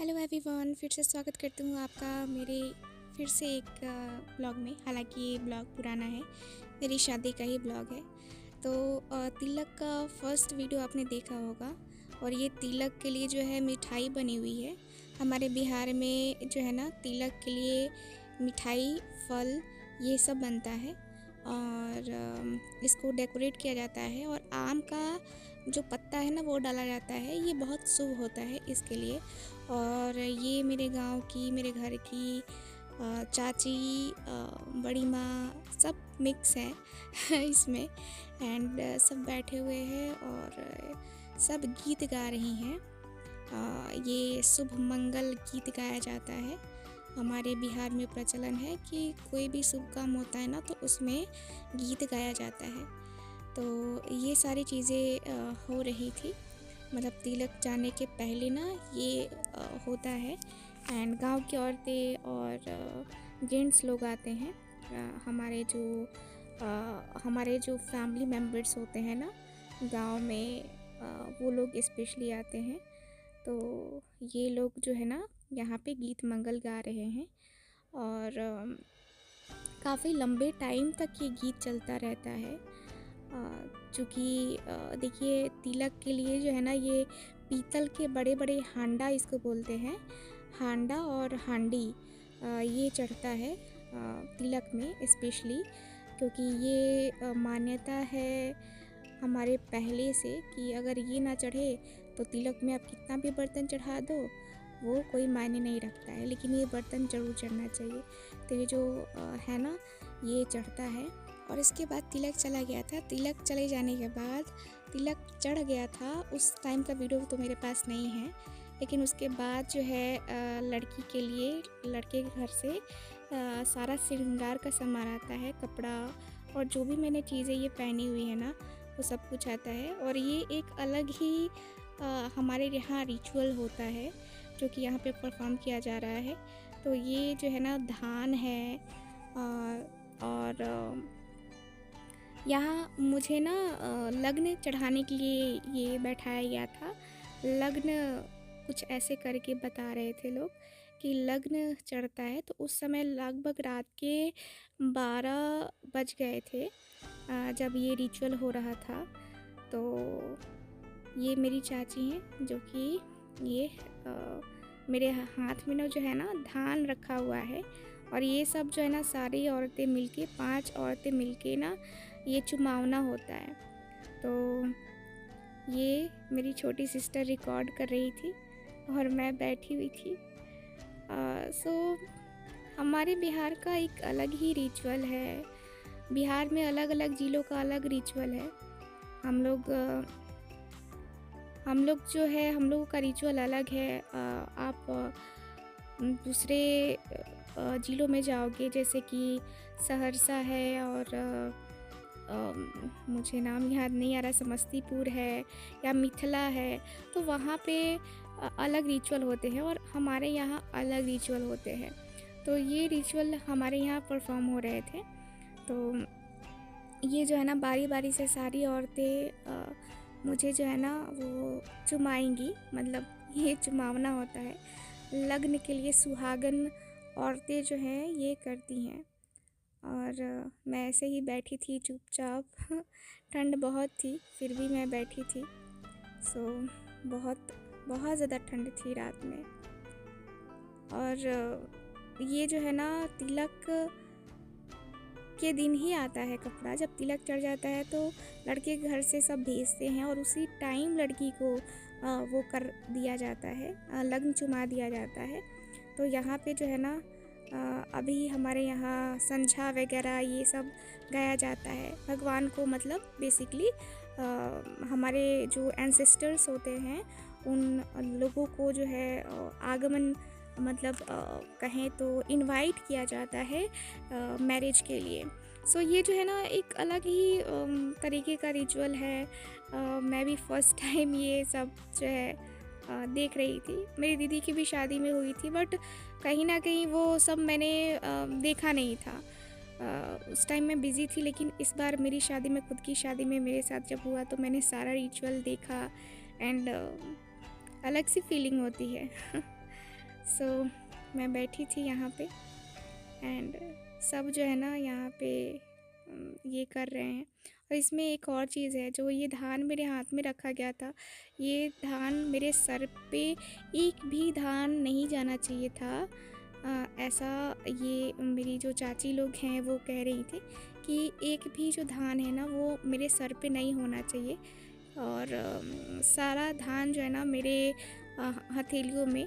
Hello everyone, फिर से स्वागत करती हूँ आपका मेरे फिर से एक ब्लॉग में। हालांकि ये ब्लॉग पुराना है, मेरी शादी का ही ब्लॉग है। तो तिलक का फर्स्ट वीडियो आपने देखा होगा। और ये तिलक के लिए जो है मिठाई बनी हुई है। हमारे बिहार में जो है ना, तिलक के लिए मिठाई, फल, ये सब बनता है और इसको डेकोरेट किया जाता है। और आम का जो पत्ता है ना, वो डाला जाता है। ये बहुत शुभ होता है इसके लिए। और ये मेरे गांव की, मेरे घर की चाची, बड़ी माँ, सब मिक्स है इसमें। एंड सब बैठे हुए हैं और सब गीत गा रही हैं। ये शुभ मंगल गीत गाया जाता है। हमारे बिहार में प्रचलन है कि कोई भी शुभ काम होता है ना, तो उसमें गीत गाया जाता है। तो ये सारी चीज़ें हो रही थी, मतलब तिलक जाने के पहले ना ये होता है। एंड गांव की औरतें और जेंट्स लोग आते हैं। हमारे जो फैमिली मेम्बर्स होते हैं ना गांव में, वो लोग स्पेशली आते हैं। तो ये लोग जो है ना यहाँ पे गीत मंगल गा रहे हैं। और काफ़ी लंबे टाइम तक ये गीत चलता रहता है। चूँकि देखिए, तिलक के लिए जो है ना, ये पीतल के बड़े बड़े हांडा इसको बोलते हैं, हांडा और हांडी, ये चढ़ता है तिलक में स्पेशली। क्योंकि ये मान्यता है हमारे पहले से कि अगर ये ना चढ़े तो तिलक में आप कितना भी बर्तन चढ़ा दो, वो कोई मायने नहीं रखता है, लेकिन ये बर्तन ज़रूर चढ़ना चाहिए। तो ये जो है ना, ये चढ़ता है। और इसके बाद तिलक चला गया था। तिलक चले जाने के बाद तिलक चढ़ गया था, उस टाइम का वीडियो तो मेरे पास नहीं है। लेकिन उसके बाद जो है लड़की के लिए लड़के के घर से सारा श्रृंगार का सामान आता है, कपड़ा और जो भी मैंने चीज़ें ये पहनी हुई है ना, वो सब कुछ आता है। और ये एक अलग ही हमारे यहाँ रिचुअल होता है जो कि यहाँ पे परफॉर्म किया जा रहा है। तो ये जो है ना, धान है और यहाँ मुझे ना लग्न चढ़ाने के लिए ये बैठाया गया था। लग्न कुछ ऐसे करके बता रहे थे लोग कि लग्न चढ़ता है। तो उस समय लगभग रात के 12 बज गए थे जब ये रिचुअल हो रहा था। तो ये मेरी चाची हैं जो कि ये मेरे हाथ में ना जो है ना धान रखा हुआ है। और ये सब जो है ना, सारी औरतें मिलके, 5 औरतें मिलके ना, ये चुमावना होता है। तो ये मेरी छोटी सिस्टर रिकॉर्ड कर रही थी और मैं बैठी हुई थी। सो हमारे बिहार का एक अलग ही रिचुअल है। बिहार में अलग अलग जिलों का अलग रिचुअल है। हम लोग जो है, हम लोगों का रिचुअल अलग है। आप दूसरे ज़िलों में जाओगे, जैसे कि सहरसा है और मुझे नाम याद नहीं आ रहा, समस्तीपुर है या मिथिला है, तो वहाँ पे अलग रिचुअल होते हैं और हमारे यहाँ अलग रिचुअल होते हैं। तो ये रिचुअल हमारे यहाँ परफॉर्म हो रहे थे। तो ये जो है ना, बारी बारी से सारी औरतें मुझे जो है ना वो चुमाएंगी, मतलब ये चुमावना होता है। लग्न के लिए सुहागन औरतें जो हैं ये करती हैं। और मैं ऐसे ही बैठी थी चुपचाप ठंड बहुत थी, फिर भी मैं बैठी थी। सो बहुत बहुत ज़्यादा ठंड थी रात में। और ये जो है ना, तिलक के दिन ही आता है कपड़ा। जब तिलक चढ़ जाता है तो लड़के के घर से सब भेजते हैं और उसी टाइम लड़की को वो कर दिया जाता है, लग्न चुमा दिया जाता है। तो यहाँ पे जो है ना, अभी हमारे यहाँ संझा वगैरह ये सब गाया जाता है भगवान को, मतलब बेसिकली हमारे जो एंसेस्टर्स होते हैं उन लोगों को जो है आगमन, मतलब कहें तो इनवाइट किया जाता है मैरिज के लिए। सो ये जो है ना, एक अलग ही तरीके का रिचुअल है। मैं भी फर्स्ट टाइम ये सब जो है देख रही थी। मेरी दीदी की भी शादी में हुई थी, बट कहीं ना कहीं वो सब मैंने देखा नहीं था। उस टाइम मैं बिज़ी थी, लेकिन इस बार मेरी शादी में, खुद की शादी में मेरे साथ जब हुआ, तो मैंने सारा रिचुअल देखा। एंड अलग सी फीलिंग होती है सो मैं बैठी थी यहाँ पे एंड सब जो है ना यहाँ पे ये कर रहे हैं। और इसमें एक और चीज़ है, जो ये धान मेरे हाथ में रखा गया था, ये धान मेरे सर पे एक भी धान नहीं जाना चाहिए था। ऐसा ये मेरी जो चाची लोग हैं वो कह रही थी कि एक भी जो धान है ना वो मेरे सर पे नहीं होना चाहिए। और सारा धान जो है ना मेरे हथेलियों में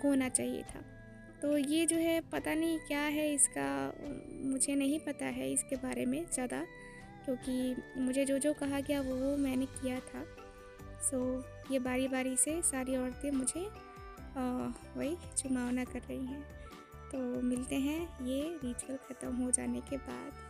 होना चाहिए था। तो ये जो है पता नहीं क्या है इसका, मुझे नहीं पता है इसके बारे में ज़्यादा, क्योंकि मुझे जो जो कहा गया वो मैंने किया था। सो ये बारी बारी से सारी औरतें मुझे वही चुमावना कर रही हैं। तो मिलते हैं ये रिचुअल ख़त्म हो जाने के बाद।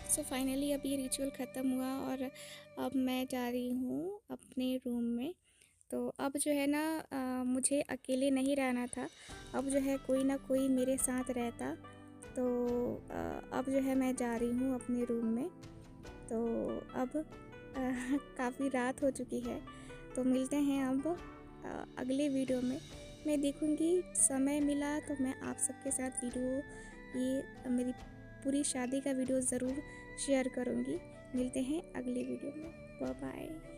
सो फाइनली अब ये रिचुअल ख़त्म हुआ और अब मैं जा रही हूँ अपने रूम में। तो अब जो है ना मुझे अकेले नहीं रहना था, अब जो है कोई ना कोई मेरे साथ रहता। तो अब जो है मैं जा रही हूँ अपने रूम में। तो अब काफ़ी रात हो चुकी है, तो मिलते हैं अब अगले वीडियो में। मैं देखूँगी समय मिला तो मैं आप सबके साथ वीडियो, ये मेरी पूरी शादी का वीडियो ज़रूर शेयर करूँगी। मिलते हैं अगली वीडियो में। Bye bye.